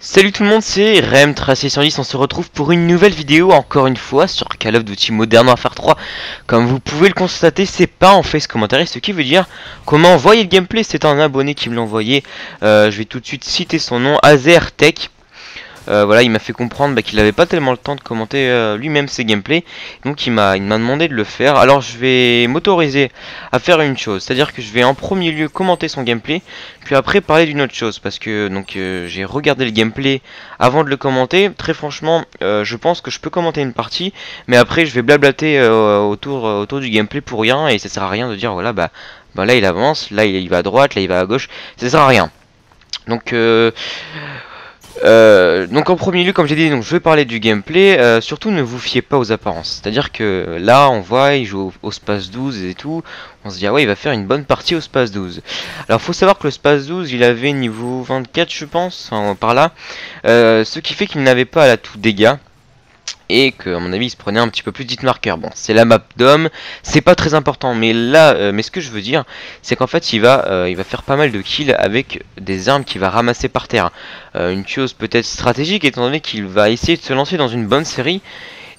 Salut tout le monde, c'est Rem Tracé 110, on se retrouve pour une nouvelle vidéo, encore une fois, sur Call of Duty Modern Warfare 3. Comme vous pouvez le constater, c'est pas en face commentaire, ce qui veut dire comment envoyer le gameplay. C'est un abonné qui me l'a envoyé, je vais tout de suite citer son nom, AzerTech. Voilà, il m'a fait comprendre qu'il n'avait pas tellement le temps de commenter lui-même ses gameplays, donc il m'a demandé de le faire. Alors je vais m'autoriser à faire une chose, c'est-à-dire que je vais en premier lieu commenter son gameplay, puis après parler d'une autre chose, parce que j'ai regardé le gameplay avant de le commenter. Très franchement, je pense que je peux commenter une partie, mais après je vais blablater autour du gameplay pour rien, et ça sert à rien de dire voilà bah là il avance, là il va à droite, là il va à gauche, ça sert à rien. Donc en premier lieu, comme j'ai dit, je vais parler du gameplay. Surtout ne vous fiez pas aux apparences. C'est-à-dire que là on voit il joue au Space 12 et tout. On se dit ah ouais, il va faire une bonne partie au Space 12. Alors faut savoir que le Space 12 il avait niveau 24 je pense, enfin, par là. Ce qui fait qu'il n'avait pas la tout dégâts. Et que à mon avis il se prenait un petit peu plus d'hit marker. Bon, c'est la map d'homme, c'est pas très important, mais là, mais ce que je veux dire, c'est qu'en fait il va faire pas mal de kills avec des armes qu'il va ramasser par terre. Une chose peut-être stratégique étant donné qu'il va essayer de se lancer dans une bonne série.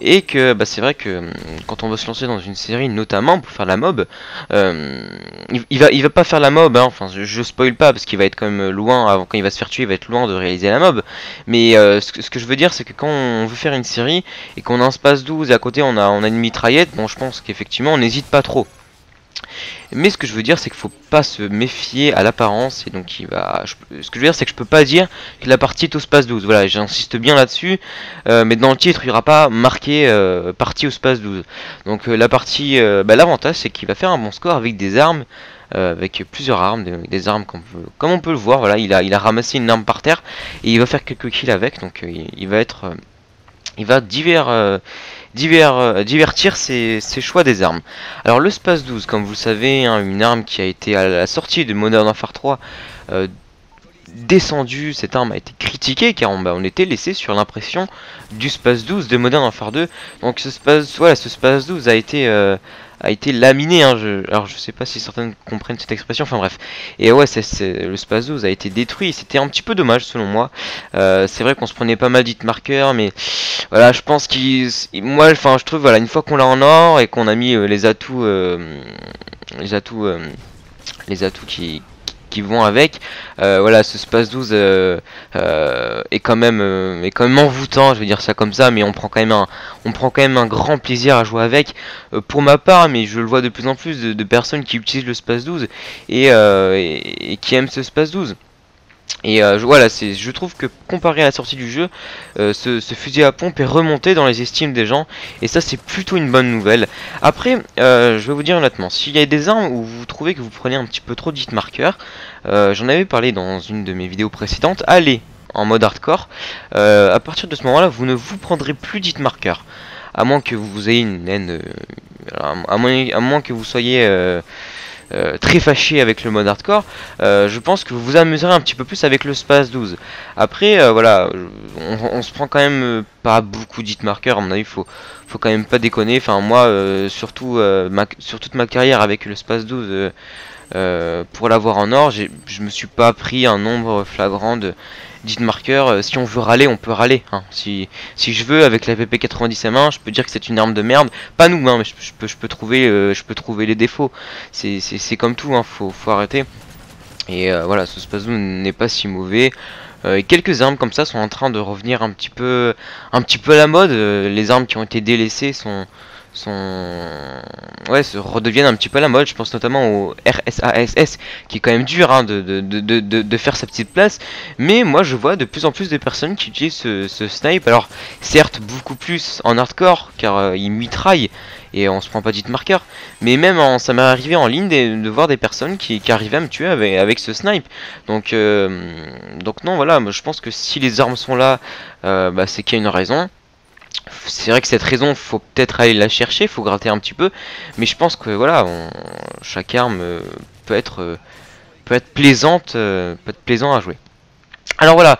Et que c'est vrai que quand on veut se lancer dans une série, notamment pour faire la mob, il va pas faire la mob, hein. Enfin je spoil pas parce qu'il va être quand même loin, quand il va se faire tuer il va être loin de réaliser la mob. Mais ce que je veux dire c'est que quand on veut faire une série et qu'on a un Space 12 et à côté on a une mitraillette, bon je pense qu'effectivement on n'hésite pas trop. Mais ce que je veux dire c'est qu'il faut pas se méfier à l'apparence, et donc ce que je veux dire c'est que je peux pas dire que la partie est au Space 12, voilà, j'insiste bien là-dessus, mais dans le titre il n'y aura pas marqué partie au Space 12. Donc la partie, l'avantage c'est qu'il va faire un bon score avec des armes, avec plusieurs armes, des armes comme on peut le voir, voilà, il a ramassé une arme par terre et il va faire quelques kills avec, donc il va divertir ses choix des armes. Alors le Space 12, comme vous le savez, hein, une arme qui a été à la sortie de Modern Warfare 3 descendue. Cette arme a été critiquée car on était laissé sur l'impression du Space 12 de Modern Warfare 2. Donc ce Space 12 a été laminé, hein. Alors je sais pas si certains comprennent cette expression, enfin bref. Et ouais, le Space 12 a été détruit, c'était un petit peu dommage selon moi. C'est vrai qu'on se prenait pas mal d'hit marqueurs, mais voilà, je pense je trouve, voilà, une fois qu'on l'a en or et qu'on a mis les atouts qui vont avec, voilà, ce Space 12 est quand même envoûtant, je vais dire ça comme ça, mais on prend quand même un grand plaisir à jouer avec, pour ma part, mais je le vois de plus en plus de personnes qui utilisent le Space 12 et qui aiment ce Space 12. Et voilà, je trouve que comparé à la sortie du jeu, ce fusil à pompe est remonté dans les estimes des gens, et ça c'est plutôt une bonne nouvelle. Après, je vais vous dire honnêtement, s'il y a des armes où vous trouvez que vous prenez un petit peu trop de hit marqueurs, j'en avais parlé dans une de mes vidéos précédentes, allez en mode hardcore. À partir de ce moment là vous ne vous prendrez plus d'hit marqueurs, à moins que vous ayez une haine, à moins que vous soyez très fâché avec le mode hardcore. Je pense que vous vous amuserez un petit peu plus avec le Space 12. Après, voilà, on se prend quand même pas beaucoup d'hit marqueurs, à mon avis, faut quand même pas déconner. Enfin, moi, surtout sur toute ma carrière avec le Space 12, pour l'avoir en or, je me suis pas pris un nombre flagrant d'hit marqueurs. Si on veut râler, on peut râler, hein. Si je veux, avec la PP90 M1, je peux dire que c'est une arme de merde. Pas nous, hein, mais je peux trouver les défauts. C'est comme tout, hein, faut arrêter. Et voilà, ce Space 12 n'est pas si mauvais. Quelques armes comme ça sont en train de revenir un petit peu à la mode. Les armes qui ont été délaissées se redeviennent un petit peu à la mode. Je pense notamment au RSASS, qui est quand même dur, hein, de faire sa petite place, mais moi je vois de plus en plus de personnes qui utilisent ce snipe. Alors certes beaucoup plus en hardcore car il mitraille et on se prend pas d'hit marqueur, mais même ça m'est arrivé en ligne de voir des personnes qui arrivaient à me tuer avec ce snipe. Donc non, voilà, moi, je pense que si les armes sont là, c'est qu'il y a une raison. C'est vrai que cette raison, faut peut-être aller la chercher, faut gratter un petit peu, mais je pense que voilà, chaque arme peut être plaisant à jouer. Alors voilà,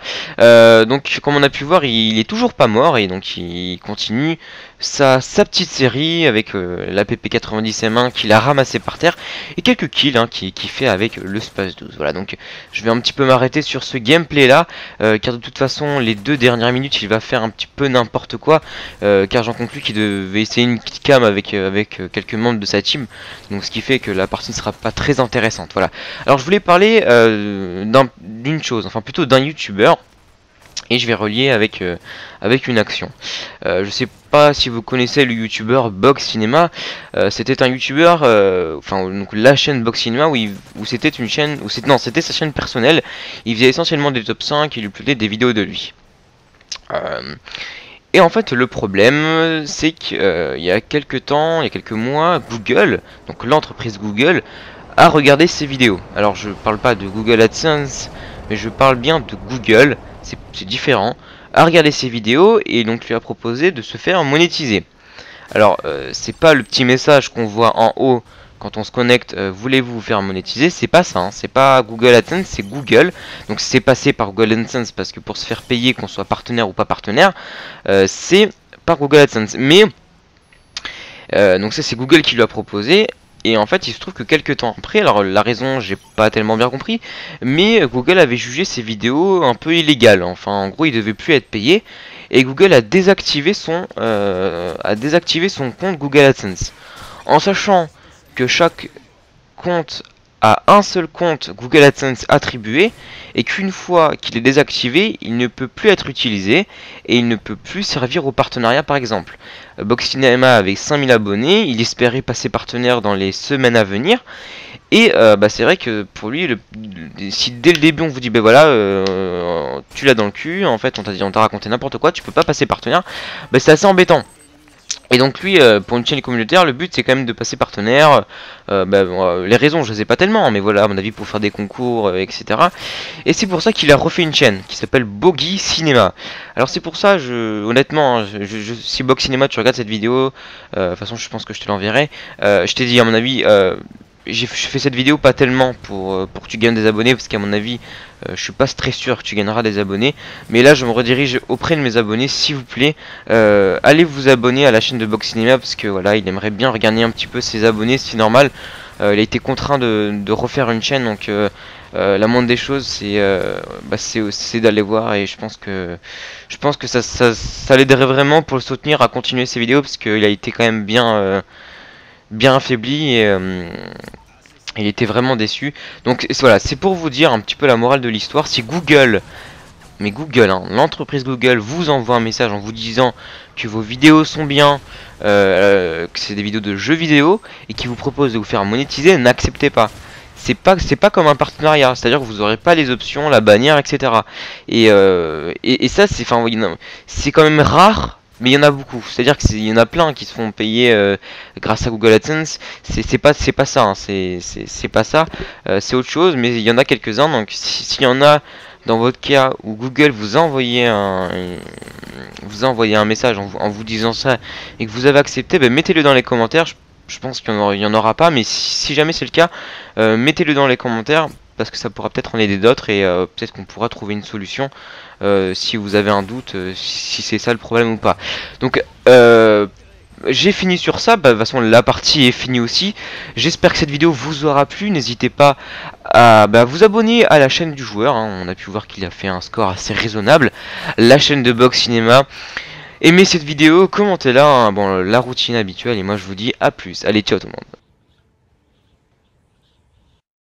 donc comme on a pu voir, il est toujours pas mort et donc il continue sa petite série avec la PP90M1 qu'il a ramassé par terre et quelques kills hein, qu'il fait avec le Space 12. Voilà, donc je vais un petit peu m'arrêter sur ce gameplay là, car de toute façon les 2 dernières minutes il va faire un petit peu n'importe quoi, car j'en conclus qu'il devait essayer une petite cam avec quelques membres de sa team, donc ce qui fait que la partie ne sera pas très intéressante. Voilà. Alors je voulais parler d'une chose, enfin plutôt d'un youtubeur, et je vais relier avec une action. Je sais pas si vous connaissez le youtubeur Box Cinema. C'était un youtubeur, enfin donc la chaîne Box Cinema où c'était une chaîne, c'était sa chaîne personnelle. Il faisait essentiellement des top 5, il uploadait des vidéos de lui. Et en fait le problème c'est qu'il y a quelques temps, il y a quelques mois, Google, donc l'entreprise Google, a regardé ses vidéos. Alors je parle pas de Google AdSense, mais je parle bien de Google, c'est différent, a regardé ses vidéos et donc lui a proposé de se faire monétiser. Alors c'est pas le petit message qu'on voit en haut quand on se connecte, voulez-vous vous faire monétiser, c'est pas ça, hein. C'est pas Google AdSense, c'est Google. Donc c'est passé par Google AdSense parce que pour se faire payer, qu'on soit partenaire ou pas partenaire, c'est par Google AdSense. Mais donc ça c'est Google qui lui a proposé. Et en fait il se trouve que quelques temps après, alors la raison j'ai pas tellement bien compris, mais Google avait jugé ces vidéos un peu illégales. Enfin en gros il devait plus être payé. Et Google a désactivé son compte Google AdSense. En sachant que chaque compte a un seul compte Google AdSense attribué et qu'une fois qu'il est désactivé, il ne peut plus être utilisé et il ne peut plus servir au partenariat par exemple. Box Cinema avait 5000 abonnés, il espérait passer partenaire dans les semaines à venir et c'est vrai que pour lui, si dès le début on vous dit ben voilà, tu l'as dans le cul, en fait on t'a raconté n'importe quoi, tu peux pas passer partenaire, c'est assez embêtant. Et donc lui, pour une chaîne communautaire, le but c'est quand même de passer partenaire. Les raisons je les ai pas tellement, mais voilà, à mon avis pour faire des concours, etc. Et c'est pour ça qu'il a refait une chaîne qui s'appelle Bogi Cinéma. Alors c'est pour ça, honnêtement, hein, si Box Cinéma tu regardes cette vidéo, de toute façon je pense que je te l'enverrai. Je t'ai dit à mon avis, je fais cette vidéo pas tellement pour que tu gagnes des abonnés, parce qu'à mon avis je suis pas très sûr que tu gagneras des abonnés, mais là je me redirige auprès de mes abonnés. S'il vous plaît, allez vous abonner à la chaîne de Box Cinéma, parce que voilà, il aimerait bien regagner un petit peu ses abonnés, c'est normal. Il a été contraint de refaire une chaîne, donc la moindre des choses c'est d'aller voir, et je pense que ça l'aiderait vraiment pour le soutenir à continuer ses vidéos, parce qu'il a été quand même bien affaibli et il était vraiment déçu. Donc voilà, c'est pour vous dire un petit peu la morale de l'histoire. Si Google, mais Google, hein, l'entreprise Google vous envoie un message en vous disant que vos vidéos sont bien, que c'est des vidéos de jeux vidéo, et qui vous propose de vous faire monétiser, n'acceptez pas. C'est pas comme un partenariat, c'est-à-dire que vous n'aurez pas les options, la bannière, etc. Et ça, c'est quand même rare. Mais il y en a beaucoup, c'est-à-dire qu'il y en a plein qui se font payer grâce à Google AdSense. C'est pas ça, hein. C'est pas ça, c'est autre chose, mais il y en a quelques-uns. Donc s'il y en a dans votre cas où Google vous a envoyé un message en vous disant ça et que vous avez accepté, mettez-le dans les commentaires. Je pense qu'il y en aura pas, mais si jamais c'est le cas, mettez-le dans les commentaires, parce que ça pourra peut-être en aider d'autres, et peut-être qu'on pourra trouver une solution si vous avez un doute, si c'est ça le problème ou pas. Donc j'ai fini sur ça, de toute façon la partie est finie aussi. J'espère que cette vidéo vous aura plu, n'hésitez pas à vous abonner à la chaîne du joueur, hein. On a pu voir qu'il a fait un score assez raisonnable, la chaîne de Box Cinéma. Aimez cette vidéo, commentez-la, hein. Bon, la routine habituelle, et moi je vous dis à plus. Allez, ciao tout le monde.